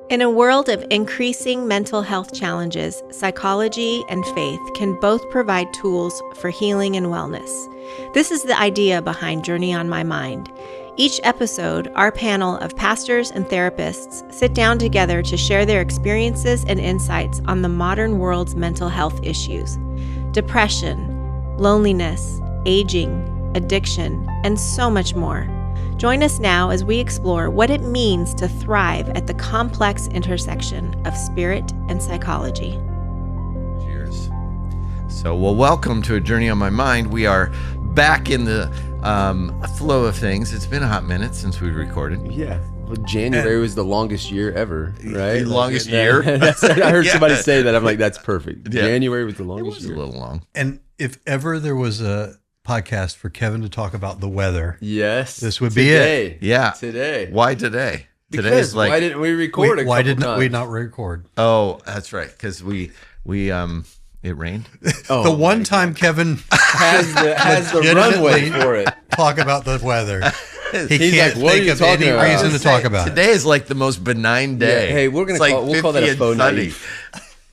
In a world of increasing mental health challenges, psychology and faith can both provide tools for healing and wellness. This is the idea behind Journey on My Mind. Each episode, our panel of pastors and therapists sit down together to share their experiences and insights on the modern world's mental health issues: depression, loneliness, aging, addiction, and so much more. Join us now as we explore what it means to thrive at the complex intersection of spirit and psychology. Cheers. So, welcome to A Journey on My Mind. We are back in the flow of things. It's been a hot minute since we recorded. Yeah. Well, January was the longest year ever, right? The longest year? I heard somebody say that. I'm like, that's perfect. Yeah. January was the longest year. It was a little long. And if ever there was a podcast for Kevin to talk about the weather, yes, this would be it. Yeah. Today. Why today? Because why didn't we record why didn't we not record? Oh, that's right. Because we it rained. Oh, the one time Kevin has the runway for it. Talk about the weather. He's can't like, what think of any reason to talk about today is like the most benign day. Yeah, hey, we'll call that a faux sunny.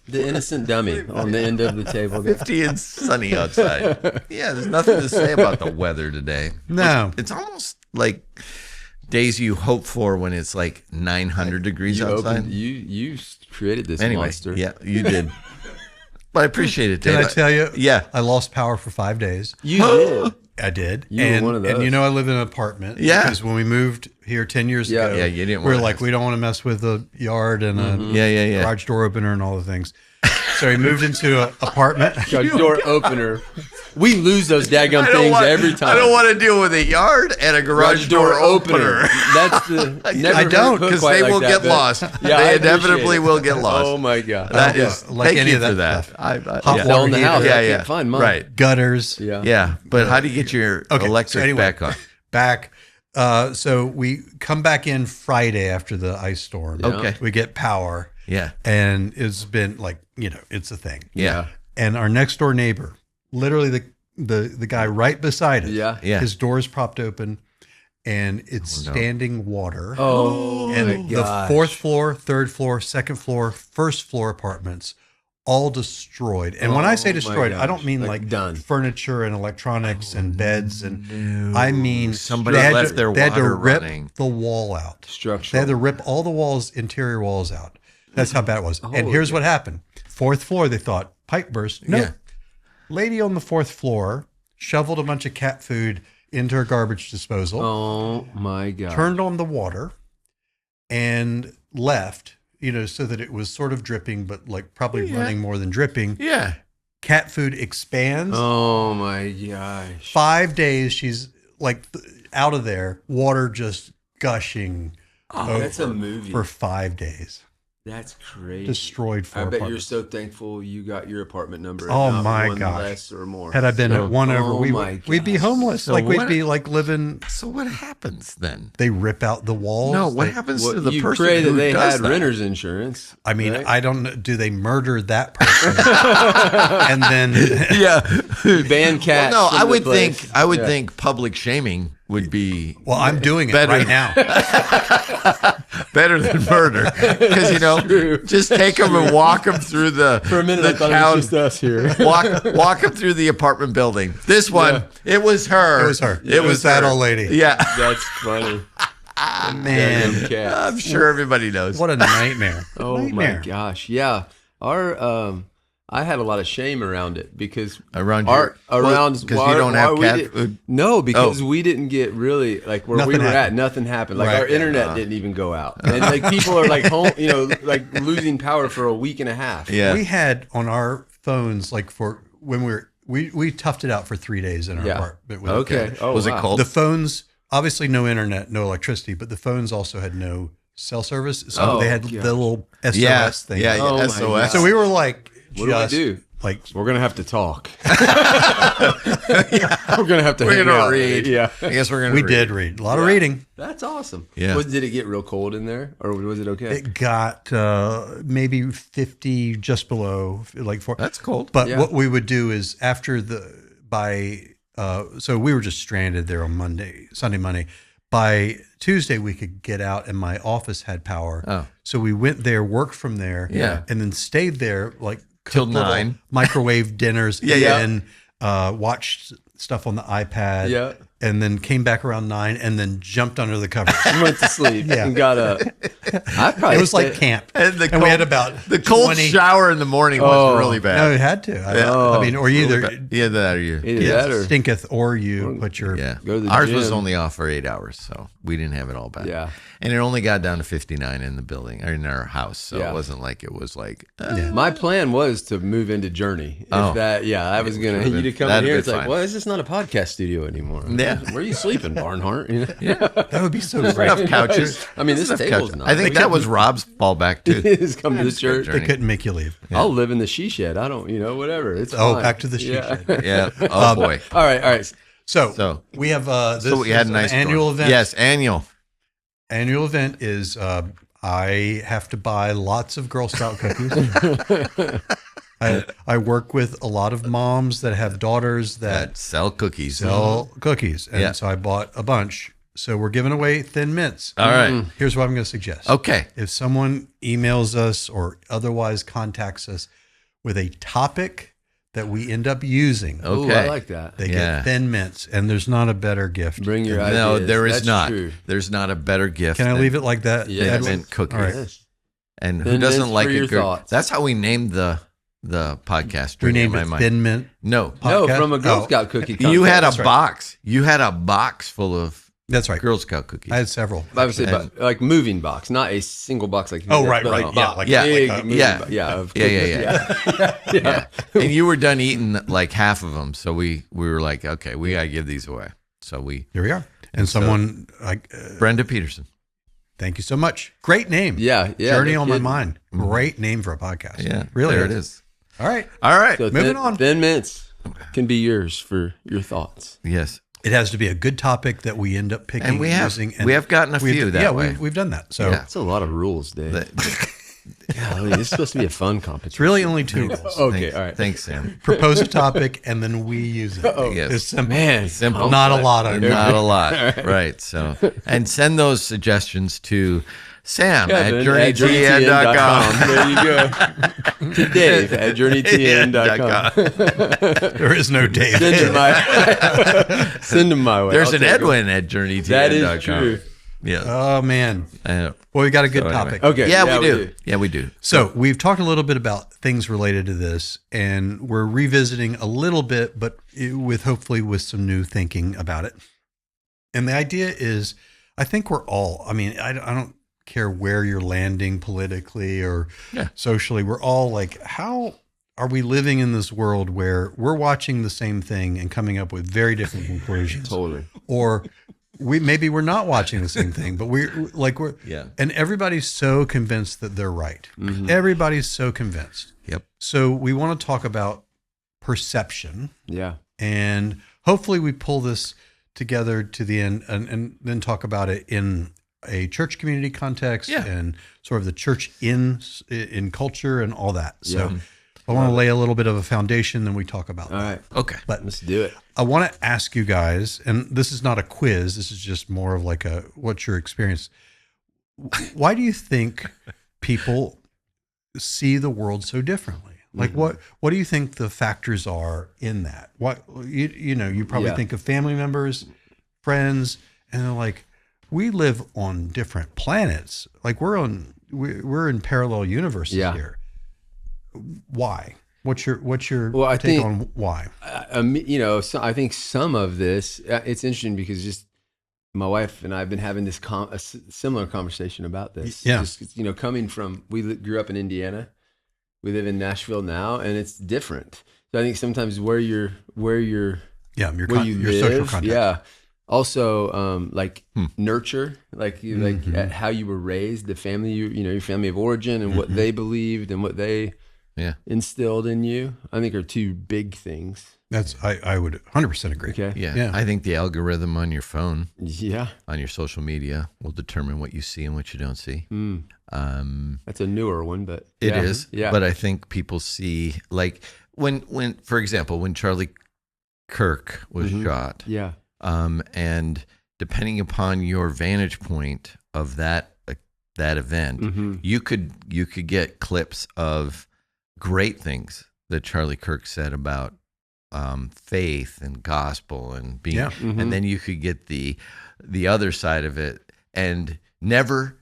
The innocent dummy on the end of the table. 50 and sunny outside. Yeah, there's nothing to say about the weather today. No. It's almost like days you hope for when it's like 900 degrees outside. You created this anyway, monster. Yeah, you did. But I appreciate it, Dave. Did I tell you? Yeah. I lost power for 5 days. You did. I did. You were one of those. And you know I live in an apartment. Yeah. Because when we moved here 10 years ago, you didn't we were want like, we don't want to mess with the yard and a garage door opener and all the things. So we moved into an apartment. Garage door opener. We lose those daggum things every time. I don't want to deal with a yard and a garage door opener. That's the. I don't, because they will get lost. They inevitably will get lost. Oh my god! That is like thank any you of that for that. stuff. I fell in the house. Yeah, I can't find mine. Right. Gutters. Yeah. But how do you get your electric back on? Back. So we come back in Friday after the ice storm. Yeah. Okay. We get power. Yeah. And it's been like, it's a thing. Yeah. And our next door neighbor, literally the guy right beside us. Yeah. His door's propped open and it's standing water. Oh, and the fourth floor, third floor, second floor, first floor apartments all destroyed. And when I say destroyed, I don't mean like done furniture and electronics and beds and I mean somebody left their water they had to rip running. the wall out. Structural. They had to rip all the walls, interior walls out. That's how bad it was. And here's what happened. Fourth floor, they thought, pipe burst. No. Yeah. Lady on the fourth floor shoveled a bunch of cat food into her garbage disposal. Oh, my God. Turned on the water and left, so that it was sort of dripping, but like probably running more than dripping. Yeah. Cat food expands. Oh, my gosh. 5 days, she's like out of there, water just gushing. Oh, that's a movie. For 5 days. That's crazy. Destroyed 4 I bet apartments. you're so thankful you got your apartment number. Oh not my one gosh! Less or more. Had I been at one over, we'd be homeless. So we'd be like living. So what happens then? They rip out the walls. No, what happens to the you person pray who that they does had that? renter's insurance. I mean, right? I don't know. Do they murder that person and then ban cats? Well, no, I would place. think think public shaming would be I'm doing it better right now. better than murder, because just take them and walk them through the For a minute, the I thought town, it was just us here. walk them through the apartment building. This one, it was her. It was her. It was that her. old lady. Yeah, That's funny. Man, I'm sure everybody knows. what a nightmare. Oh Nightmare. my gosh. Yeah. Our I had a lot of shame around it because Around because you don't have cat food. No, because we didn't get really like where we Nothing were at. happened. Nothing happened. Like Right. our internet didn't even go out, and like people are like home, like losing power for a week and a half. Yeah, We had on our phones like for when we toughed it out for 3 days in our apartment. With Okay. Oh, was it wow. cold? The phones, obviously no internet, no electricity, but the phones also had no cell service. So they had the little SOS thing. Yeah, Oh my SOS. God. So we were like, What do we do? Like, We're gonna have to talk. We're gonna have to. We're hang gonna out. read. Yeah. I guess we're gonna. we read. did read a lot of reading. That's awesome. Yeah. Did it get real cold in there, or was it okay? It got maybe 50, just below, like 4. That's cold. But Yeah. what we would do is so we were just stranded there on Sunday, Monday. By Tuesday, we could get out, and my office had power. Oh. So we went there, worked from there, Yeah. and then stayed there like Till cooked little 9. microwave dinners, Yeah. and watched stuff on the iPad, Yeah. and then came back around 9, and then jumped under the covers. Went to sleep and got up. I probably It was like camp, And the we had about the cold 20 shower in the morning was really bad. No, it had to. I mean, or you either Yeah, that or you. Either that or stinketh, or you put your Yeah. Go to the Ours was gym. only off for 8 hours, so we didn't have it all bad. Yeah. And it only got down to 59 in the building, or in our house. So Yeah. it wasn't like it was like, My plan was to move into Journey. I was gonna. Should've You to been- come in that'd here. been It's like, fine. well, this is not a podcast studio anymore. Yeah. Where are you sleeping, Barnhart? You know? that would be so great. enough couches. I mean, this Enough table's couches. nice. I think that was Rob's fallback too. Just come to the church. They couldn't make you leave. I'll live in the she shed. I don't, whatever. It's Oh, fine. back to the she shed. Yeah. Oh boy. All right. So we have this So we had is a nice an annual storm. event. Yes, annual. Annual event is I have to buy lots of Girl Scout cookies. I work with a lot of moms that have daughters that Sell cookies. sell cookies, and Yeah. so I bought a bunch. So we're giving away Thin Mints. All right. Here's what I'm going to suggest. Okay. If someone emails us or otherwise contacts us with a topic that we end up using, Ooh, Okay. I like that. they Yeah. get Thin Mints, and there's not a better gift. Bring your No, ideas. there is That's not. True. There's not a better gift. Can I than leave it like that? Yeah. Thin Edwin? Mint cookies. All right. Yes. And who Thin doesn't Mints like for a your good? thoughts. That's how we named the podcast. We Journey named in it My Mind. Thin Mint. No, No, podcast? from a Girl Oh. Scout cookie. you had a contest. box. You had a box full of That's right. Girl Scout cookies. I had several. I would say, And- like moving box, not a single box like. Oh, this, right, but right. like Yeah, box. like- Yeah, Big like a- moving yeah. bo- yeah, of Yeah, cookies. yeah. And you were done eating like half of them, so we were like, okay, we gotta give these away. So we Here we are. And someone like, Brenda Peterson. thank you so much. Great name. Yeah. Journey no on My kidding. Mind. Great name for a podcast. Yeah, Really. there it is. All right. All right. So Moving on. Thin Mints can be yours for your thoughts. Yes, It has to be a good topic that we end up picking. and we have using, gotten a few that way. we've done that. So Yeah. That's a lot of rules, Dave. That- Golly, this is supposed to be a fun competition. it's really only 2 rules. Okay, thanks, all right. Thanks, Sam. Propose a topic and then we use it. Yes. It's simple. Man, Simple. Not a lot of Not a lot, right? So, and send those suggestions to Sam at journeygn.com. There you go. To Dave at journeytn.com. There is no Dave. Send him my way. There's I'll an take him. Edwin at journeygn.com. That is true. Yeah. Oh, man. Well, Well, we got a good anyway. topic. Okay. yeah, we do. Yeah, we do. So we've talked a little bit about things related to this, and we're revisiting a little bit, but with hopefully with some new thinking about it. And the idea is, I think we're all. I mean, I don't care where you're landing politically or socially. We're all like, how are we living in this world where we're watching the same thing and coming up with very different conclusions? Totally. Or maybe we're not watching the same thing, but we're Yeah. and everybody's so convinced that they're right. Mm-hmm. Everybody's so convinced. Yep. So we want to talk about perception, Yeah. and hopefully we pull this together to the end and then talk about it in a church community context and sort of the church in culture and all that. So Yeah. I want to lay a little bit of a foundation, then we talk about All that. right. Okay. But Let's do it. I want to ask you guys, and this is not a quiz. This is just more of like what's your experience? Why do you think people see the world so differently? Like what do you think the factors are in that? What you probably Yeah. think of family members, friends, and they're like, we live on different planets. Like we're in parallel universes Yeah. here. Why? What's your Well, I take think- on why? So I think some of this, it's interesting because just my wife and I have been having this similar conversation about this. Yeah. Just, coming from, grew up in Indiana. We live in Nashville now, and it's different. So I think sometimes where you Your live, social context. yeah. Also, nurture, at how you were raised, the family, your family of origin, and what they believed and what they instilled in you. I think are two big things. That's I would 100% agree. Okay. Yeah. Yeah. I think the algorithm on your phone, Yeah. on your social media, will determine what you see and what you don't see. That's a newer one, but It is. Yeah. But I think people see, like, when for example, when Charlie Kirk was shot, yeah. and depending upon your vantage point of that that event, you could get clips of great things that Charlie Kirk said about faith and gospel and being, and then you could get the other side of it, and never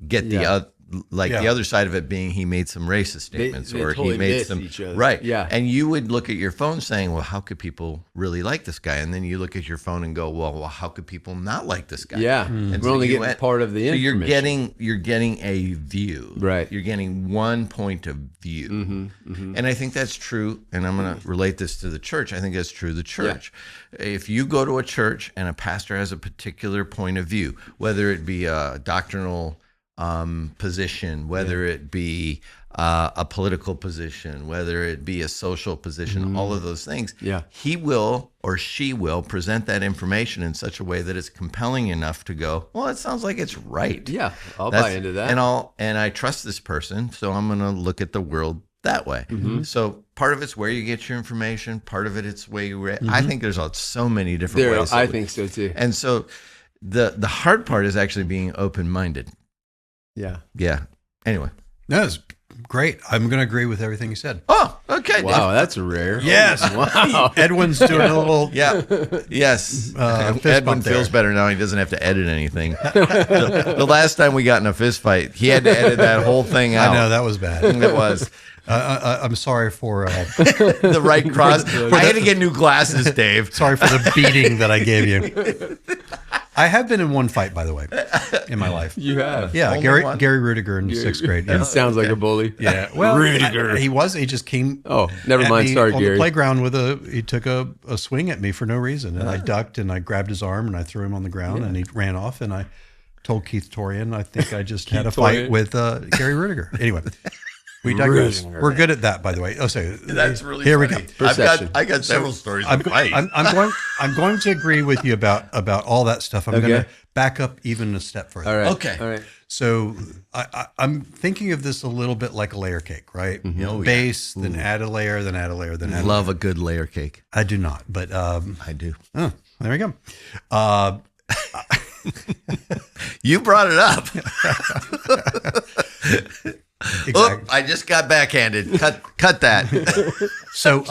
get the other. The other side of it being he made some racist statements, they or totally he made miss some each other. right. Yeah. And you would look at your phone saying, well, how could people really like this guy? And then you look at your phone and go, well, how could people not like this guy? Yeah. And We're only getting part of the information. You're getting a view. Right. You're getting one point of view. And I think that's true. And I'm going to relate this to the church. I think that's true of the church. Yeah. If you go to a church and a pastor has a particular point of view, whether it be a doctrinal position, whether it be a political position, whether it be a social position, all of those things, he will or she will present that information in such a way that it's compelling enough to go, well, it sounds like it's right. Yeah, I'll buy into that. And I trust this person, so I'm going to look at the world that way. So part of it's where you get your information, part of it's where you read. I think there's so many different ways. I think so too. And so the hard part is actually being open-minded. Yeah. Anyway. No, it's great. I'm going to agree with everything you said. Oh, okay. Wow, that's rare. Yes. Wow. Edwin's doing a little. Yes. Fist Edwin bump there. feels better now. He doesn't have to edit anything. The last time we got in a fist fight, he had to edit that whole thing out. I know, that was bad. It was. I'm sorry for the right cross. I had to get new glasses, Dave. Sorry for the beating that I gave you. I have been in one fight, by the way, in my life. You have? Yeah, Only Gary one? Rudiger in 6th grade. That Yeah. sounds like a bully. Yeah, well, Rudiger. he just came. Oh, never at mind. me Sorry, on Gary. the playground he took a swing at me for no reason, and I ducked and I grabbed his arm and I threw him on the ground and he ran off, and I told Keith Torian I think I just had a fight with Gary Rudiger. Anyway. We digress. We're good at that, by the way. Oh, so That's really here funny. we go. I got several stories. I'm going to agree with you about all that stuff. I'm going to back up even a step further. All right. Okay. All right. So I'm thinking of this a little bit like a layer cake, right? Oh, yeah. Base, then add a layer, then add a layer, then add a layer. Love a good layer cake. I do not, but I do. oh, there we go. You brought it up. Exactly. Oh, I just got backhanded. Cut that. So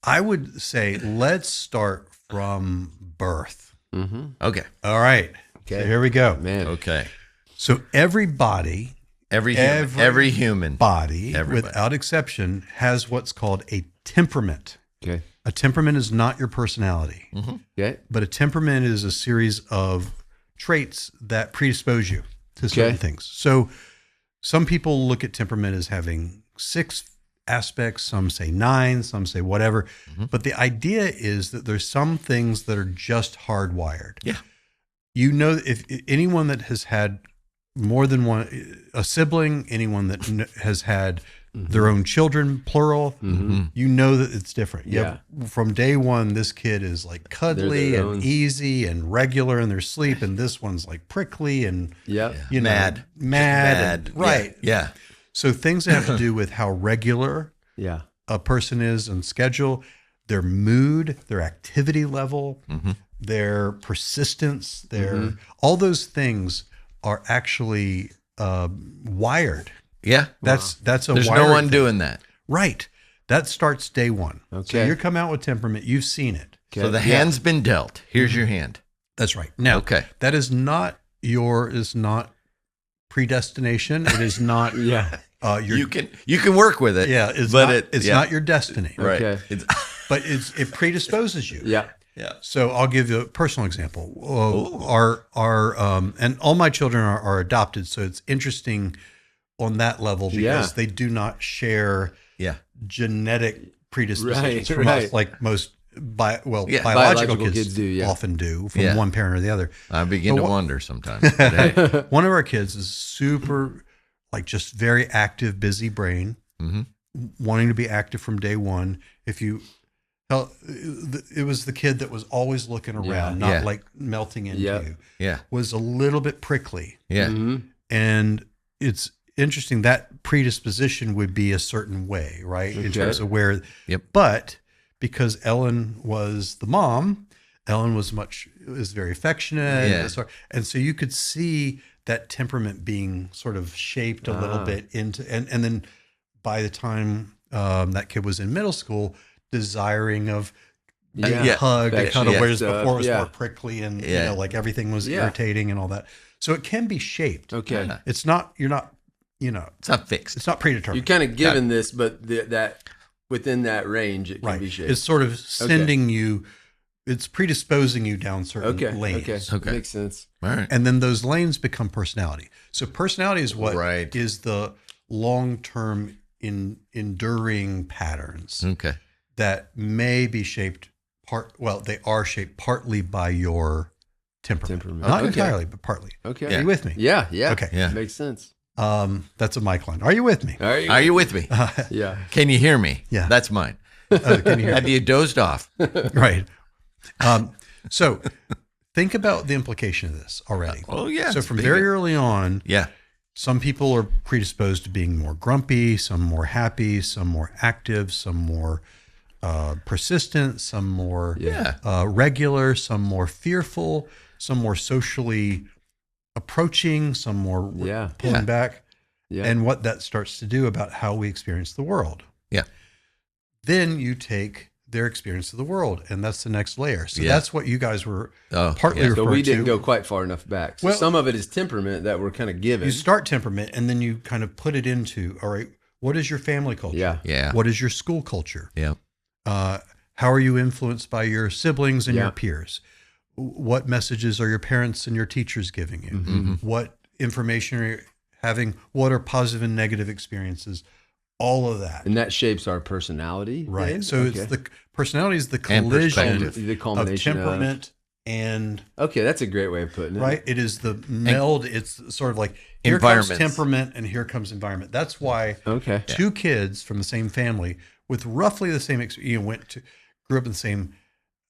I would say let's start from birth. Okay. All right. Okay. So here we go. Man. Okay. So everybody, Every human body, Everybody. without exception, has what's called a temperament. Okay. A temperament is not your personality, Okay. but a temperament is a series of traits that predispose you to certain things. So some people look at temperament as having 6 aspects, some say 9, some say whatever. But the idea is that there's some things that are just hardwired. Yeah. You know, if anyone that has had more than one, a sibling, anyone that has had their own children, plural, you know that it's different. Yeah. From day one, this kid is like cuddly and easy and regular in their sleep, and this one's like prickly and you know, mad. And, right. Yeah. So things that have to do with how regular a person is on schedule, their mood, their activity level, their persistence, their all those things are actually wired. Yeah. That's a There's wired no one thing. doing that. Right. That starts day one. Okay. So you come out with temperament, you've seen it. So the hand's been dealt. Here's your hand. That's right. Now, Okay. that is not predestination. It is not your You can work with it. yeah, it's but not, it's not your destiny. right. Okay. It's, But it predisposes you. Yeah. yeah. So I'll give you a personal example. And all my children are adopted, so it's interesting on that level because they do not share Yeah. genetic predispositions from Right. us, like most biological Biological kids kids do, often do from one parent or the other. I begin to wonder sometimes. But hey. One of our kids is super, like, just very active, busy brain, wanting to be active from day one. It was the kid that was always looking around, not like melting into you. Yeah. Was a little bit prickly. Yeah. And it's interesting that predisposition would be a certain way, right? In terms of where, but because Ellen was the mom Ellen was very affectionate. Yeah. And so you could see that temperament being sort of shaped a little bit into, and then by the time that kid was in middle school, desiring of hug and cuddle, whereas before it was more prickly and like everything was irritating and all that. So it can be shaped. Okay. It's not fixed. It's not predetermined. You're kind of given this, but that within that range, it can be shaped. It's sort of sending you, it's predisposing you down certain lanes. Okay. Makes sense. All right. And then those lanes become personality. So personality is what is the long-term enduring patterns that may be shaped they are shaped partly by your temperament. Not entirely, but partly. Okay. Are you with me? Yeah. Okay. Yeah. Makes sense. That's a mic line. Are you with me? Are you with me? Yeah. Can you hear me? Yeah. That's mine. Can you hear Have you dozed off? Right. So think about the implication of this already. Oh, yeah. So from very early on, some people are predisposed to being more grumpy, some more happy, some more active, some more persistent, some more regular, some more fearful, some more socially approaching, some more pulling back. Yeah. And what that starts to do about how we experience the world. Yeah. Then you take their experience of the world, and that's the next layer. So that's what you guys were partly referring to. So we didn't go quite far enough back. So some of it is temperament that we're kind of given. You start temperament, and then you kind of put it into, all right, what is your family culture? Yeah. What is your school culture? Yeah. How are you influenced by your siblings and your peers? What messages are your parents and your teachers giving you? Mm-hmm. What information are you having? What are positive and negative experiences? All of that. And that shapes our personality. Right. Then? So it's the personality is the collision the culmination of temperament and okay, that's a great way of putting it. Right. It is the meld. It's sort of like here comes temperament and here comes environment. That's why two kids from the same family with roughly the same grew up in the same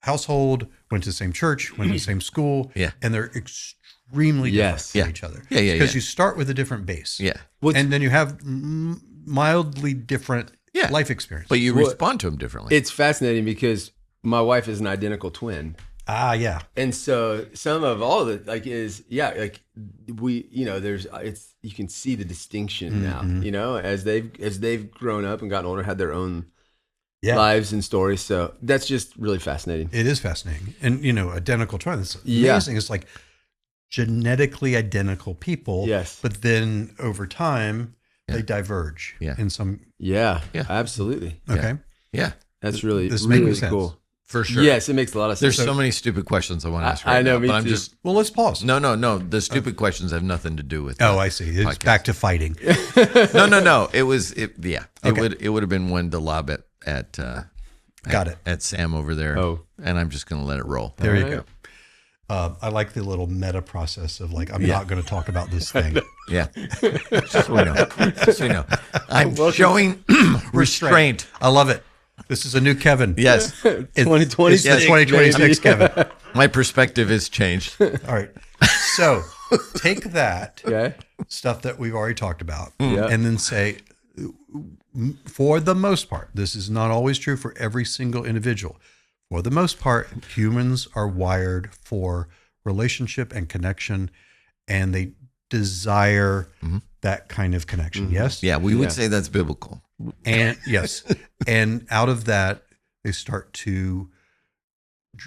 household, went to the same church, went to the same school, and they're extremely different from each other. Because you start with a different base. Yeah. And then you have mildly different life experience. But you respond to them differently. It's fascinating because my wife is an identical twin. Yeah. And so some of all of it we, you can see the distinction now, as they've grown up and gotten older, had their own lives and stories. So that's just really fascinating. It is fascinating. And, identical twins. It's amazing. It's like genetically identical people. Yes. But then over time, they diverge in some. Yeah, absolutely. Okay. Yeah. That's really, this really makes sense. cool. For sure. Yes, it makes a lot of sense. There's so many stupid questions I want to ask I know, now, me but too. Well, let's pause. No. The stupid questions have nothing to do with I see. It's podcast. Back to fighting. No. It would have been one to lob at Sam over there. And I'm just going to let it roll. There you go. I like the little meta process of like, I'm not going to talk about this thing. Yeah. Just so you know. I'm showing restraint. I love it. This is a new Kevin. Yes. 2026. It's 2026 Kevin. My perspective has changed. All right. So take that stuff that we've already talked about and then say, for the most part, this is not always true for every single individual. For the most part, humans are wired for relationship and connection, and they desire that kind of connection. Yes? Yeah, we would say that's biblical. And yes. And out of that, they start to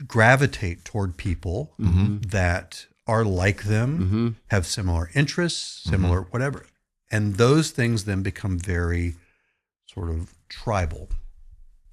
gravitate toward people that are like them, have similar interests, similar whatever. And those things then become very sort of tribal.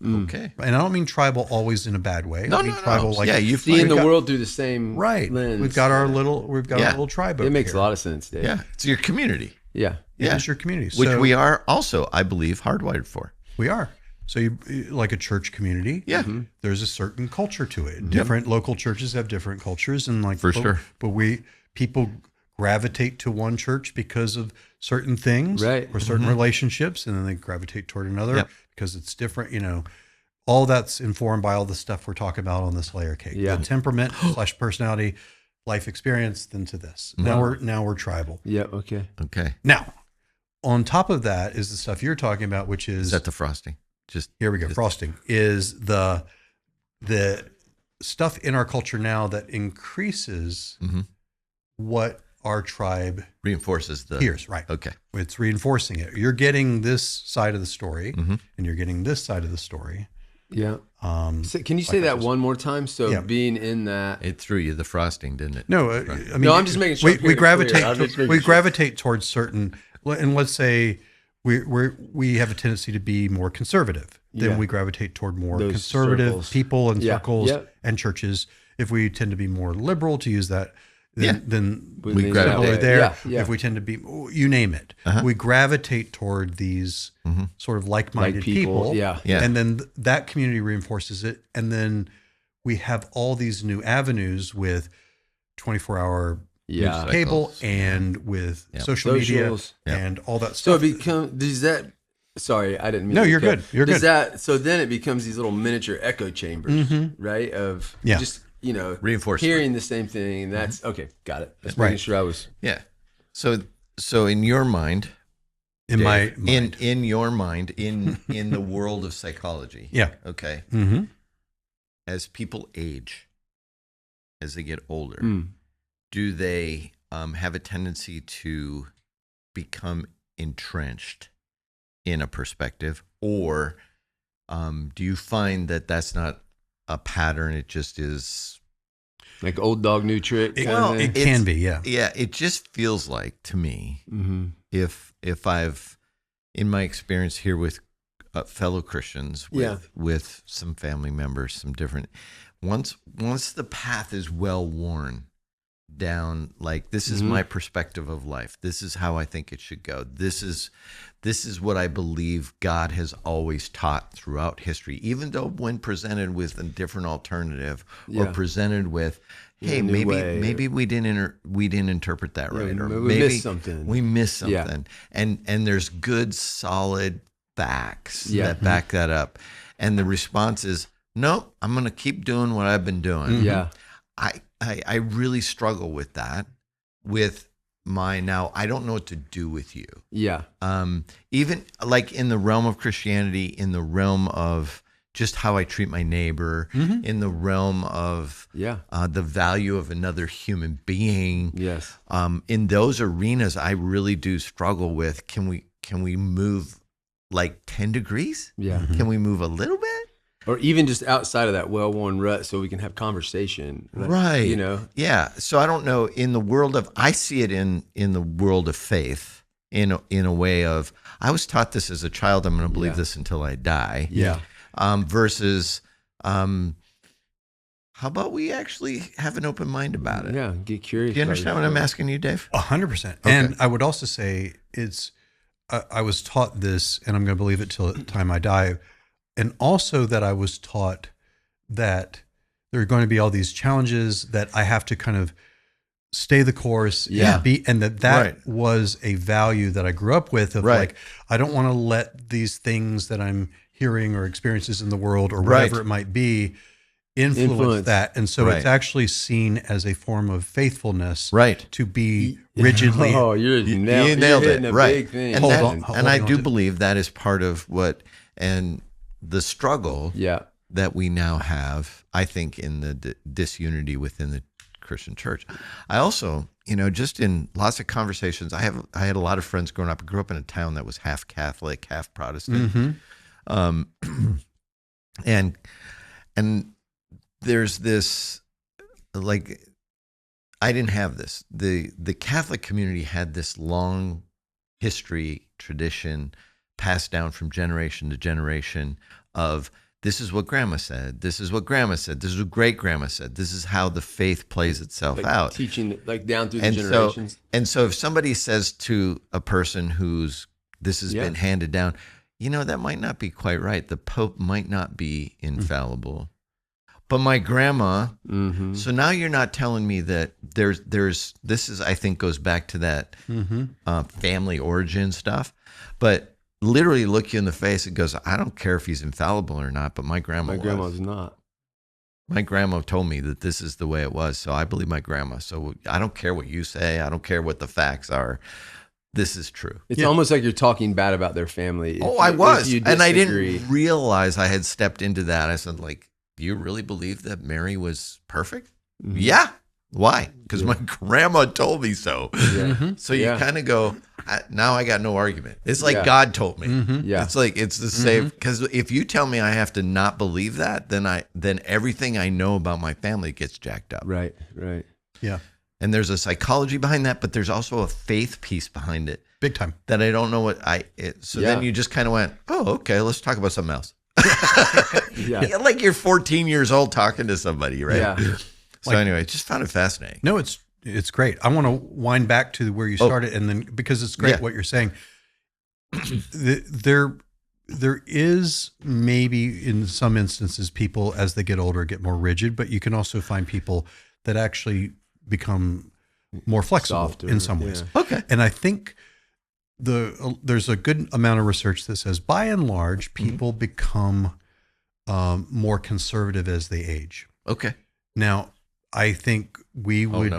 Okay. And I don't mean tribal always in a bad way. I mean tribal like you see in the world through the same lens. We've got our little tribe over It makes here. a lot of sense, Dave. Yeah. It's your community. Yeah. It is your community. Which So we are also, I believe, hardwired for. we are. So you like a church community. Yeah. There's a certain culture to it. Different local churches have different cultures, and like For sure. But people gravitate to one church because of certain things, Right. or certain relationships, and then they gravitate toward another because it's different. All that's informed by all the stuff we're talking about on this layer cake. Yeah. The temperament / personality, life experience, then to this. Now we're tribal. Yeah. Okay. Okay. Now, on top of that is the stuff you're talking about, which is Is that the frosting? here we go. Frosting is the stuff in our culture now that increases what our tribe reinforces the hears, right? Okay. It's reinforcing it. You're getting this side of the story and you're getting this side of the story. Yeah. So can you say that one more time? So being in that, it threw you the frosting, didn't it? No, I mean, no, I'm just making sure we gravitate towards certain, and let's say we have a tendency to be more conservative. Then we gravitate toward more those conservative circles. people and circles and churches. If we tend to be more liberal, to use that, then we gravitate there. If we tend to be, you name it, we gravitate toward these sort of like-minded people. And then that community reinforces it. And then we have all these new avenues with 24-hour news cable and with social media and all that stuff. So does that? Sorry, I didn't mean. No, you're good. You're good. So then it becomes these little miniature echo chambers, right? Of just reinforcement, hearing the same thing. And that's okay. Got it. Just making sure I was. Yeah. So in your mind, in Dave, my mind. in your mind, in the world of psychology. Okay. As people age, as they get older, do they have a tendency to become entrenched in a perspective, or do you find that that's not a pattern? It just is like old dog, new trick. It can be, yeah. It just feels like to me, if I've, in my experience here with fellow Christians, with some family members, some different, once the path is well worn down, like this is my perspective of life, this is how I think it should go, this is what I believe God has always taught throughout history, even though when presented with a different alternative or presented with, hey, maybe we didn't interpret that right, or we missed something. And there's good solid facts that back that up, and the response is, no, I'm going to keep doing what I've been doing. I really struggle with that. With now, I don't know what to do with you. Even like in the realm of Christianity, in the realm of just how I treat my neighbor, in the realm of the value of another human being. In those arenas, I really do struggle with, can we move like 10 degrees? Can we move a little bit? Or even just outside of that well-worn rut, so we can have conversation, right? You know, So I don't know. In the world of, I see it in the world of faith, in a way of, I was taught this as a child. I'm going to believe this until I die. Versus, how about we actually have an open mind about it? Get curious. Do you understand what I'm asking you, Dave? 100%. And I would also say it's, I was taught this, and I'm going to believe it till the time I die. And also that I was taught that there are going to be all these challenges that I have to kind of stay the course and that was a value that I grew up with of like, I don't want to let these things that I'm hearing or experiences in the world or whatever it might be influence that. And so it's actually seen as a form of faithfulness to be rigidly. Oh, you nailed it. Big thing. And I do believe that is part of what, and the struggle that we now have, I think, in the disunity within the Christian church. I also, just in lots of conversations, I had a lot of friends growing up. I grew up in a town that was half Catholic, half Protestant. And there's this, like, I didn't have this. The Catholic community had this long history, tradition, passed down from generation to generation of, this is what grandma said, this is what grandma said, this is what great grandma said, this is how the faith plays itself out. Teaching like down through the generations. And so if somebody says to a person this has been handed down, that might not be quite right. The Pope might not be infallible. But my grandma, so now you're not telling me that this is, I think, goes back to that family origin stuff. But literally look you in the face and goes, I don't care if he's infallible or not, but my grandma's not. My grandma told me that this is the way it was, so I believe my grandma. So I don't care what you say. I don't care what the facts are. This is true. It's almost like you're talking bad about their family. I was. And I didn't realize I had stepped into that. I said, like, do you really believe that Mary was perfect? Mm-hmm. Yeah. Why? Because my grandma told me so. Yeah. So you kind of go, now I got no argument. It's like God told me. Mm-hmm. Yeah. It's like, it's the same. Because if you tell me I have to not believe that, then everything I know about my family gets jacked up. Right. Yeah. And there's a psychology behind that, but there's also a faith piece behind it. Big time. That I don't know what then you just kind of went, oh, okay, let's talk about something else. Like you're 14 years old talking to somebody, right? Yeah. So anyway, just found it fascinating. No, it's great. I want to wind back to where you started, and then because it's great what you're saying. There is maybe in some instances people as they get older get more rigid, but you can also find people that actually become more flexible softer, in some ways. Okay, and I think there's a good amount of research that says by and large people become more conservative as they age. Okay, now. I think we would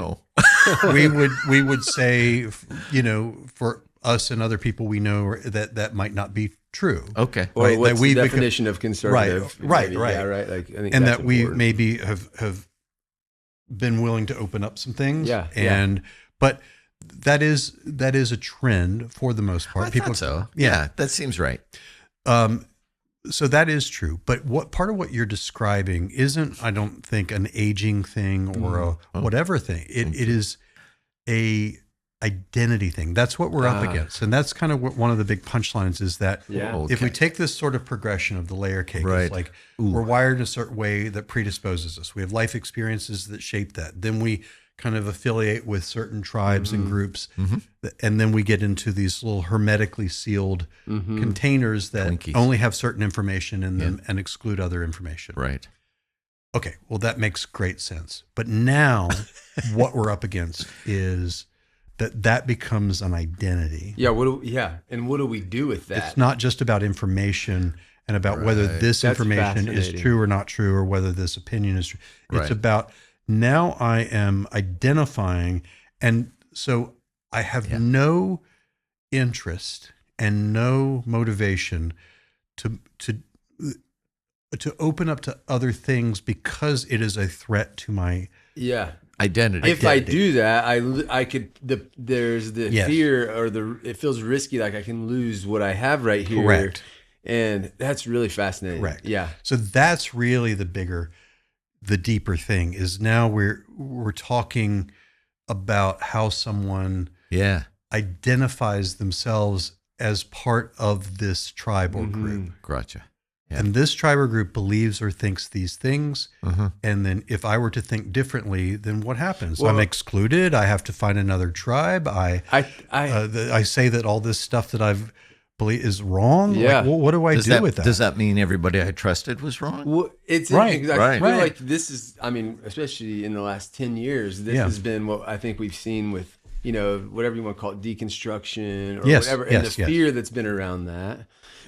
we would say, for us and other people we know that might not be true. Okay. Or right? What's the definition of conservative? Right. Yeah, right. Like, I think and that's that we important. maybe have been willing to open up some things. Yeah. But that is a trend for the most part. People so. Yeah, that seems right. So that is true, but part of what you're describing isn't, I don't think, an aging thing or a whatever thing. It is a identity thing. That's what we're up against, and that's kind of what one of the big punchlines is that if we take this sort of progression of the layer cake, it's like we're wired in a certain way that predisposes us. We have life experiences that shape that. Then we kind of affiliate with certain tribes and groups, and then we get into these little hermetically sealed containers that only have certain information in them and exclude other information. Right. Okay, well, that makes great sense. But now what we're up against is that becomes an identity. Yeah, and what do we do with that? It's not just about information and about whether this information is true or not true, or whether this opinion is true. It's about... Now I am identifying, and so I have no interest and no motivation to open up to other things because it is a threat to my identity. If I do that, I could. There's the fear, or it feels risky, like I can lose what I have right here. Correct. And that's really fascinating. Correct. Yeah. So that's really the deeper thing is now we're talking about how someone identifies themselves as part of this tribe or group. Gotcha. Yeah. And this tribe or group believes or thinks these things. And then if I were to think differently, then what happens? Well, I'm excluded. I have to find another tribe. I say that all this stuff that I've believe is wrong. Yeah. Like, what do I do with that? Does that mean everybody I trusted was wrong? Well, it's right. I feel like this is, I mean, especially in the last 10 years, this has been what I think we've seen with, whatever you want to call it, deconstruction or whatever, and the fear that's been around that.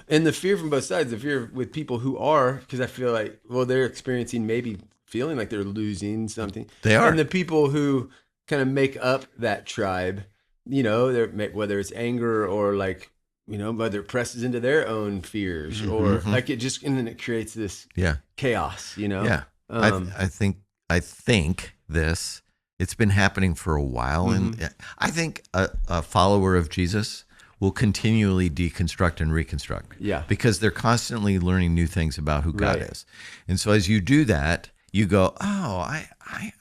And the fear from both sides, the fear with people who are, because I feel like, they're experiencing, maybe feeling like they're losing something. They are. And the people who kind of make up that tribe, whether it's anger or like, whether it presses into their own fears or like it just, and then it creates this chaos, Yeah. I think it's been happening for a while. And I think a follower of Jesus will continually deconstruct and reconstruct. Yeah. Because they're constantly learning new things about who God is. And so as you do that, you go, I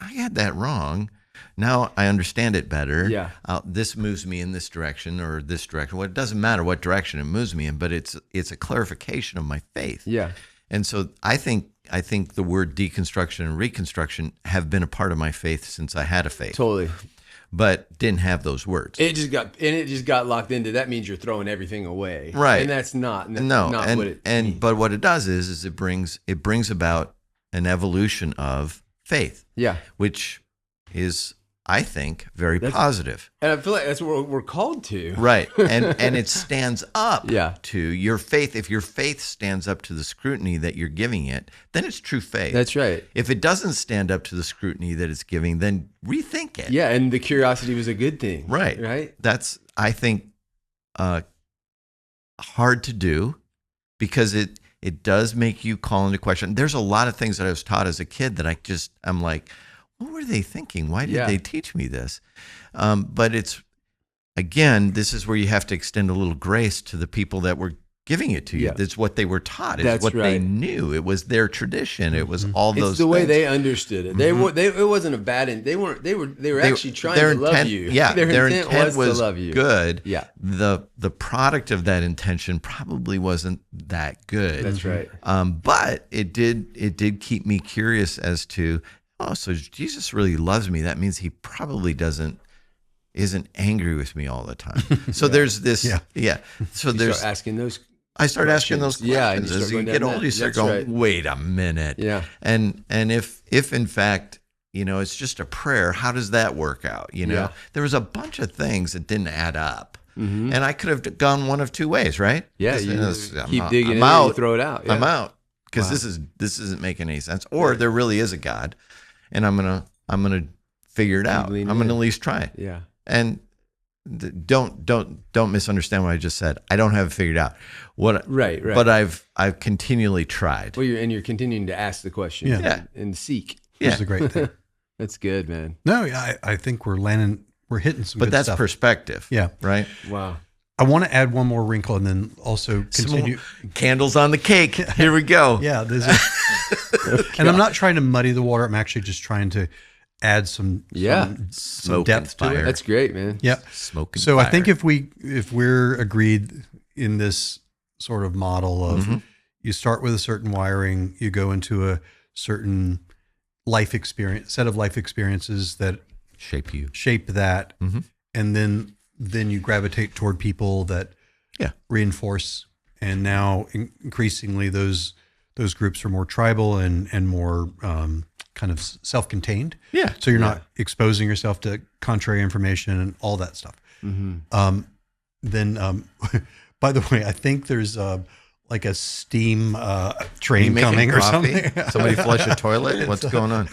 had that wrong. Now I understand it better. Yeah. This moves me in this direction or this direction. Well, it doesn't matter what direction it moves me in, but it's a clarification of my faith. Yeah. And so I think the word deconstruction and reconstruction have been a part of my faith since I had a faith. Totally. But didn't have those words. It just got locked into. That means you're throwing everything away. Right. And that's not what it means. But what it does is it brings about an evolution of faith. Yeah. Which is, I think, very positive. And I feel like that's what we're called to. Right. And it stands up Yeah. to your faith. If your faith stands up to the scrutiny that you're giving it, then it's true faith. That's right. If it doesn't stand up to the scrutiny that it's giving, then rethink it. Yeah, and the curiosity was a good thing. Right. Right? That's, I think, hard to do because it does make you call into question. There's a lot of things that I was taught as a kid that I'm like, what were they thinking? Why did they teach me this? But it's, again, this is where you have to extend a little grace to the people that were giving it to you. It's what they were taught. It's what they knew. It was their tradition. It was all those. It's the way they understood it. It wasn't a bad. They were actually trying to love you. Yeah, their intent was to love you. good. Yeah. The product of that intention probably wasn't that good. That's right. But it did keep me curious as to, so Jesus really loves me. That means he probably isn't angry with me all the time. So there's this. Yeah. So there's asking those. I started asking those questions. As you get older, you start going, wait a minute. Yeah. And if in fact, it's just a prayer, how does that work out? There was a bunch of things that didn't add up. And I could have gone one of two ways, right? Yeah. Keep digging in and throw it out. Yeah. I'm out. Because this isn't making any sense. Or there really is a God, and I'm gonna figure it out. I'm gonna at least try it. Yeah. And don't misunderstand what I just said. I don't have it figured out. Right. But I've continually tried. Well, you're continuing to ask the question and seek. Which is a great thing. That's good, man. No, I think we're hitting some good stuff. But that's perspective. Yeah. Right? Wow. I want to add one more wrinkle and then also continue. Candles on the cake. Here we go. Yeah. And I'm not trying to muddy the water. I'm actually just trying to add some depth to it. That's great, man. Yeah. Smoke and so fire. I think if we're agreed in this sort of model of you start with a certain wiring, you go into a certain set of life experiences that shape that, and then you gravitate toward people that reinforce, and now increasingly those groups are more tribal and more kind of self-contained. Yeah. So you're not exposing yourself to contrary information and all that stuff. Then, by the way, I think there's like a steam train coming or something. Somebody flush a toilet? What's going on?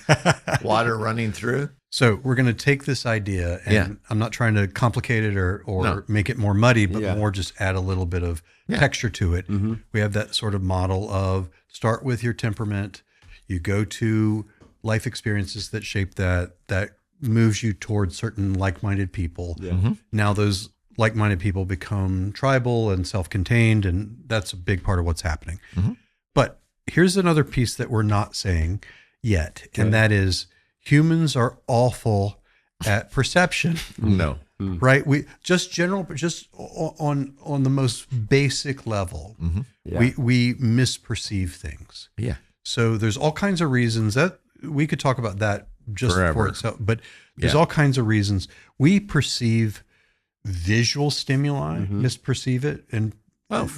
Water running through? So we're going to take this idea, and I'm not trying to complicate it or make it more muddy, but more just add a little bit of texture to it. We have that sort of model of start with your temperament, you go to life experiences that shape that moves you towards certain like-minded people. Now those like-minded people become tribal and self-contained, and that's a big part of what's happening. But here's another piece that we're not saying yet, and that is humans are awful at perception. No. Right? We just on the most basic level, we misperceive things. Yeah. So there's all kinds of reasons that we could talk about that just for itself, but there's all kinds of reasons we perceive visual stimuli, misperceive it, and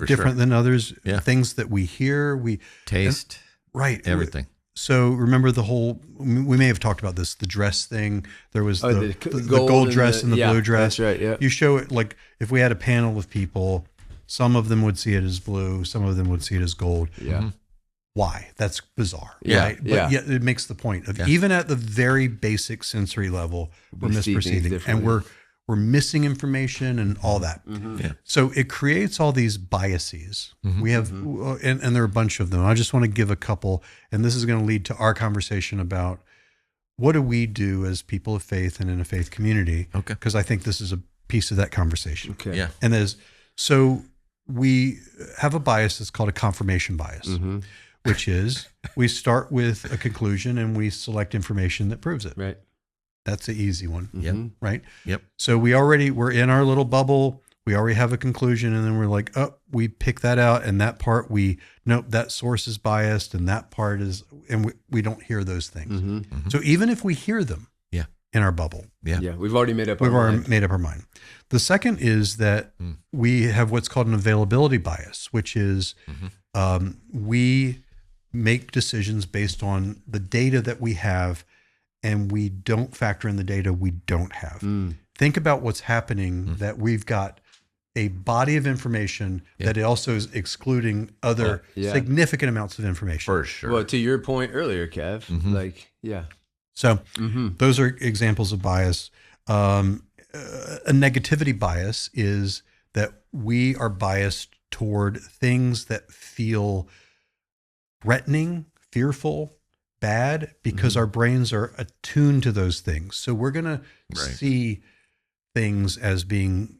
different than others. Things that we hear, we taste, everything. So remember we may have talked about this, the dress thing. There was the gold dress and the blue dress. That's right. Yeah. You show it, like if we had a panel of people, some of them would see it as blue, some of them would see it as gold. Yeah. Why? That's bizarre, Yeah. right? But yet it makes the point of even at the very basic sensory level, we're misperceiving, and we're missing information and all that. So it creates all these biases. We have, and there are a bunch of them. I just want to give a couple, and this is going to lead to our conversation about what do we do as people of faith and in a faith community? Okay. Because I think this is a piece of that conversation. Okay. Yeah. And so we have a bias that's called a confirmation bias, which is we start with a conclusion and we select information that proves it. Right. That's the easy one. Yep. Right. Yep. So we're in our little bubble. We already have a conclusion, and then we're like, oh, we pick that out, and that part nope, that source is biased, and that part is, and we don't hear those things. So even if we hear them, in our bubble, we've already made up. Made up our mind. The second is that we have what's called an availability bias, which is we make decisions based on the data that we have, and we don't factor in the data we don't have. Think about what's happening, that we've got a body of information that also is excluding other significant amounts of information. For sure. Well, to your point earlier, Kev, So those are examples of bias. A negativity bias is that we are biased toward things that feel threatening, fearful, bad, because our brains are attuned to those things. So we're going to see things as being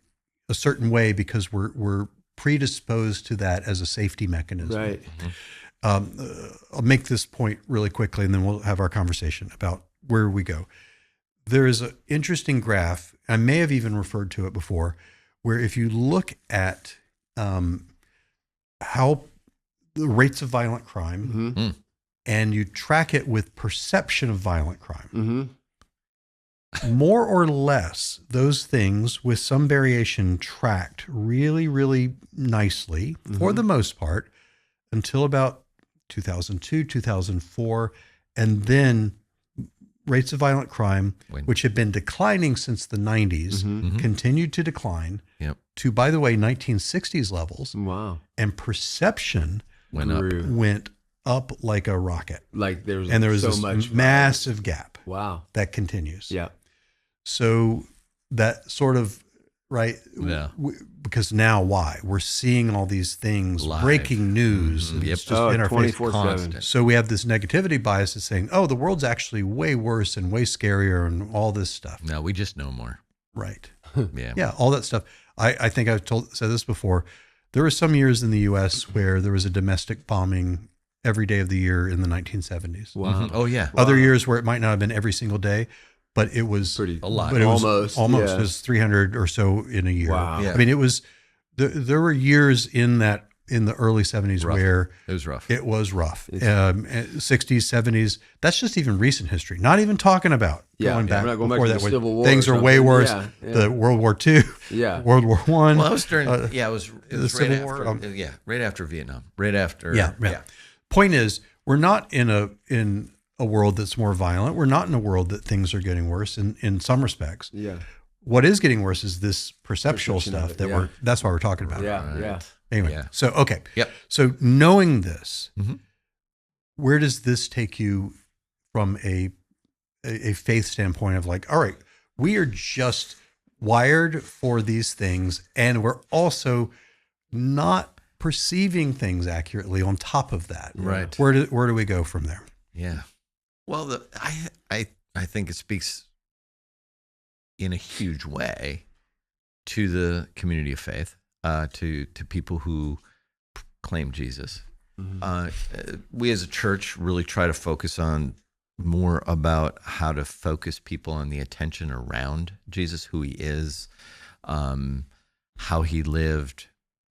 a certain way because we're predisposed to that as a safety mechanism. Right. I'll make this point really quickly, and then we'll have our conversation about where we go. There is an interesting graph, I may have even referred to it before, where if you look at how the rates of violent crime and you track it with perception of violent crime, more or less, those things with some variation tracked really, really nicely for the most part until about 2002, 2004. And then rates of violent crime, which have been declining since the 90s, continued to decline to, by the way, 1960s levels. Wow. And perception went up like a rocket. Like there was so this much massive gap. Wow. That continues. Yeah. So that sort of, because now why? We're seeing all these things, live. Breaking news. It's just in our face. 24/7. So we have this negativity bias that's saying, oh, the world's actually way worse and way scarier and all this stuff. No, we just know more. Right. Yeah, all that stuff. I think I've said this before. There were some years in the U.S. where there was a domestic bombing every day of the year in the 1970s. Wow. Oh, yeah. Other years where it might not have been every single day, but it was a lot. But it was almost. Yeah. It was 300 or so in a year. Wow. Yeah. I mean, it was. There were years in the early 70s where it was rough. It was rough. 60s, 70s. That's just even recent history. Not even talking about going back we're not going before back to that. the Civil War Things are way worse. The World War II. Yeah. World War I. Well, it was during. It was the Civil War. Right after Vietnam. Right after. Yeah. Point is, we're not in a world that's more violent. We're not in a world that things are getting worse in some respects. Yeah. What is getting worse is this perceptual stuff that's why we're talking about. Yeah. Anyway. So, okay. Yep. So knowing this, where does this take you from a faith standpoint of like, all right, we are just wired for these things, and we're also not perceiving things accurately on top of that. Right. Where do we go from there? Yeah. Well, I think it speaks in a huge way to the community of faith, to people who claim Jesus. We as a church really try to focus on more about how to focus people on the attention around Jesus, who he is, how he lived,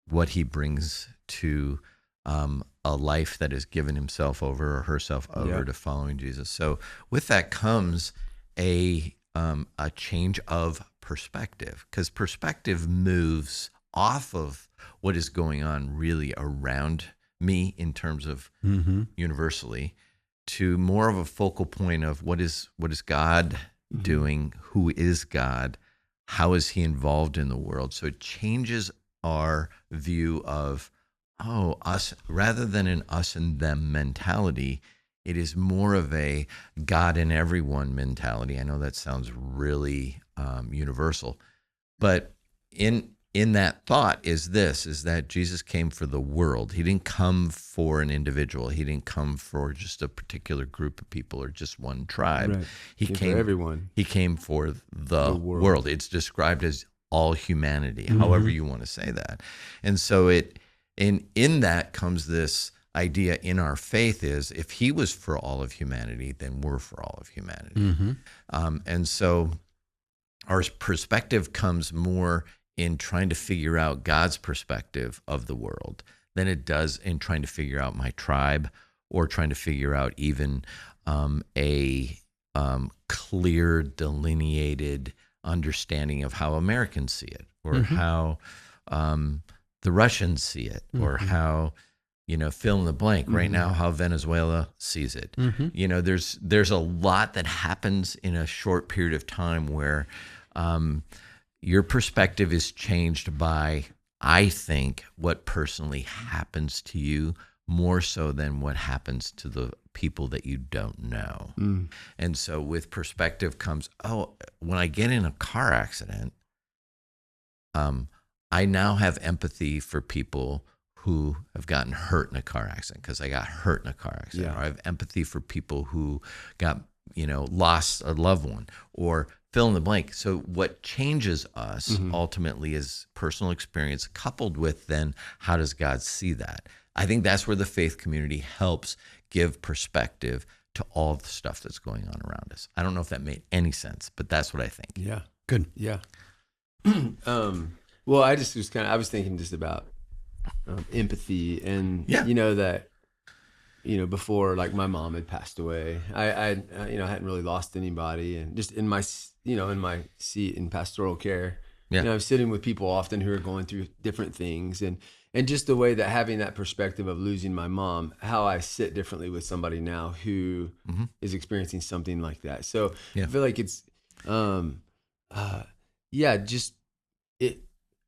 what he brings to a life that has given himself over or herself over to following Jesus. So with that comes a change of perspective, because perspective moves off of what is going on really around me in terms of universally to more of a focal point of what is God doing, who is God, how is he involved in the world. So it changes our view of us, rather than an us and them mentality. It is more of a God and everyone mentality. I know that sounds really universal, but in that thought is that Jesus came for the world. He didn't come for an individual. He didn't come for just a particular group of people or just one tribe. Right. He came for everyone. He came for the world. It's described as all humanity, however you want to say that. And so in that comes this idea in our faith is, if he was for all of humanity, then we're for all of humanity. And so our perspective comes more in trying to figure out God's perspective of the world than it does in trying to figure out my tribe, or trying to figure out even a clear, delineated understanding of how Americans see it, or how the Russians see it, or how, fill in the blank right now, how Venezuela sees it. There's a lot that happens in a short period of time where your perspective is changed by, I think, what personally happens to you more so than what happens to the people that you don't know. And so with perspective comes, when I get in a car accident, I now have empathy for people who have gotten hurt in a car accident because I got hurt in a car accident. Or I have empathy for people who got, lost a loved one, or fill in the blank. So what changes us ultimately is personal experience coupled with then how does God see that? I think that's where the faith community helps give perspective to all of the stuff that's going on around us. I don't know if that made any sense, but that's what I think. Yeah. Good. Yeah. Well, I was thinking just about empathy and, that, before like my mom had passed away, I hadn't really lost anybody, and just in my seat in pastoral care, I was sitting with people often who are going through different things, and just the way that having that perspective of losing my mom, how I sit differently with somebody now who is experiencing something like that. So I feel like it's,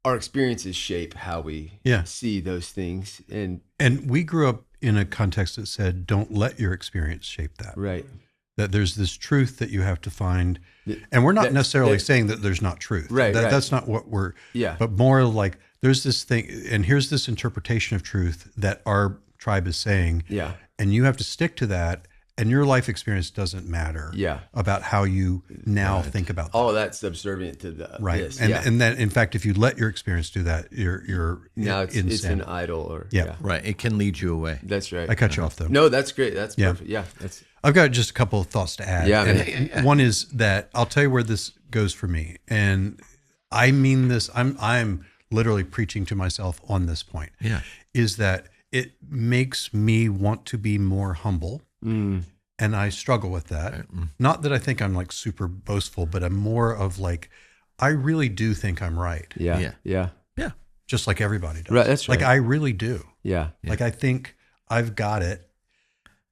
our experiences shape how we see those things. And we grew up in a context that said, don't let your experience shape that. Right. That there's this truth that you have to find. And we're not necessarily saying that there's not truth. Right. That's not what we're, but more like there's this thing, and here's this interpretation of truth that our tribe is saying. Yeah. And you have to stick to that. And your life experience doesn't matter about how you now think about that. All of that's subservient to the right. And then, in fact, if you let your experience do that, you're now it's an idol, or right. It can lead you away. That's right. I cut you off though. No, that's great. That's perfect. Yeah, I've got just a couple of thoughts to add. Yeah, One is that I'll tell you where this goes for me, and I mean this. I'm literally preaching to myself on this point. Yeah, is that it makes me want to be more humble. And I struggle with that. Right. Not that I think I'm like super boastful, but I'm more of like, I really do think I'm right. Yeah. Just like everybody does. Right, that's right. Like I really do. Yeah. Like I think I've got it.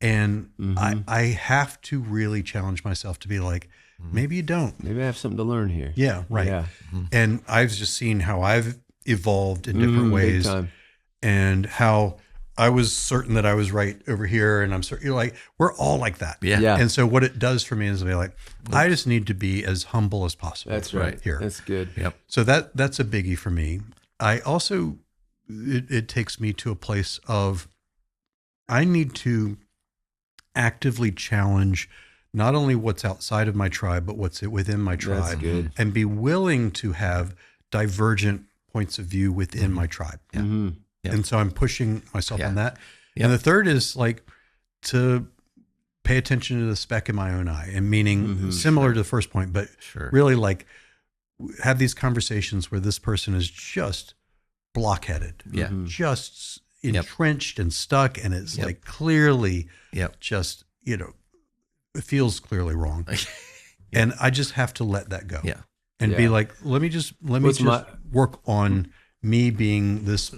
And I have to really challenge myself to be like, maybe you don't. Maybe I have something to learn here. Yeah, right. Yeah. And I've just seen how I've evolved in different ways, big time. And how I was certain that I was right over here, and I'm certain, like, we're all like that. Yeah. And so what it does for me is be like, I just need to be as humble as possible. That's right. Here. That's good. Yep. So that's a biggie for me. I also, it takes me to a place of, I need to actively challenge not only what's outside of my tribe, but what's within my tribe. That's good. And be willing to have divergent points of view within my tribe. Yeah. Yep. And so I'm pushing myself on that. Yep. And the third is like to pay attention to the speck in my own eye, and meaning similar to the first point, but really like have these conversations where this person is just blockheaded, just entrenched and stuck. And it's like clearly just, it feels clearly wrong. And I just have to let that go and be like, let me just work on me being this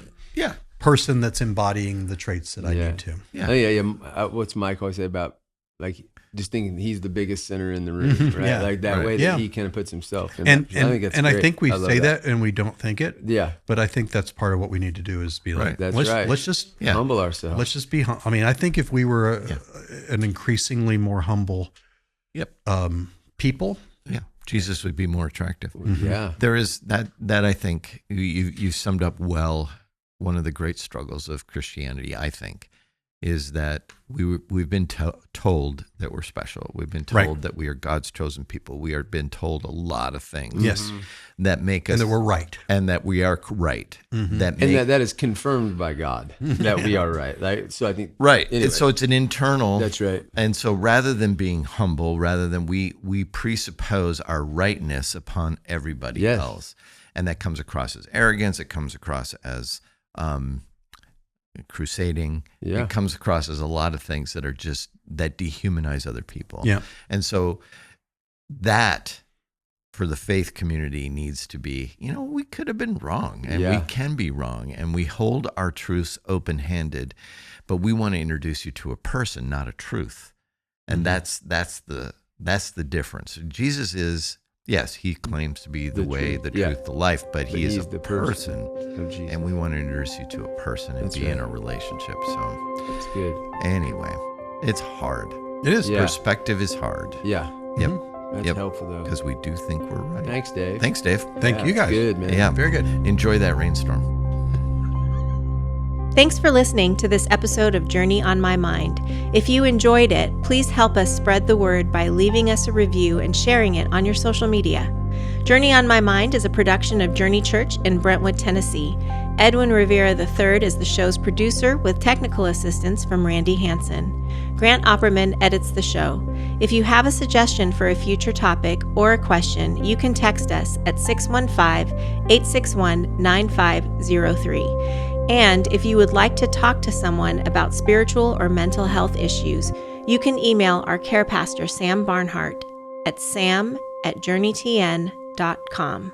person that's embodying the traits that I need to. What's Mike always say about like just thinking he's the biggest sinner in the room, right? Like that way that he kind of puts himself in. And I think that's and great. I think we say that and we don't think it. Yeah. But I think that's part of what we need to do is be like, let's just humble ourselves. Let's just be. I mean, I think if we were an increasingly more humble people, Jesus would be more attractive. Yeah. There is that I think you summed up well. One of the great struggles of Christianity, I think, is that we've been told that we're special. We've been told that we are God's chosen people. We are been told a lot of things that make us, and that we're right, and that we are right. That is confirmed by God that we are right. Like, so I think anyway. So it's an internal. That's right. And so rather than being humble, rather than we presuppose our rightness upon everybody else, and that comes across as arrogance. It comes across as crusading. It comes across as a lot of things that are just that dehumanize other people. And so that for the faith community needs to be, we could have been wrong, and we can be wrong, and we hold our truths open-handed, but we want to introduce you to a person, not a truth. And that's the difference. Jesus is, yes, he claims to be the way, the truth, the life, but he is a person, and we want to introduce you to a person and be in a relationship. So it's good. Anyway, it's hard. It is. Perspective is hard. Yeah. Yep. That's helpful though. Because we do think we're right. Thanks, Dave. Thanks, Dave. Thank you guys. Good, man. Yeah. Very good. Enjoy that rainstorm. Thanks for listening to this episode of Journey on My Mind. If you enjoyed it, please help us spread the word by leaving us a review and sharing it on your social media. Journey on My Mind is a production of Journey Church in Brentwood, Tennessee. Edwin Rivera III is the show's producer with technical assistance from Randy Hansen. Grant Opperman edits the show. If you have a suggestion for a future topic or a question, you can text us at 615-861-9503. And if you would like to talk to someone about spiritual or mental health issues, you can email our care pastor, Sam Barnhart, at sam@journeytn.com.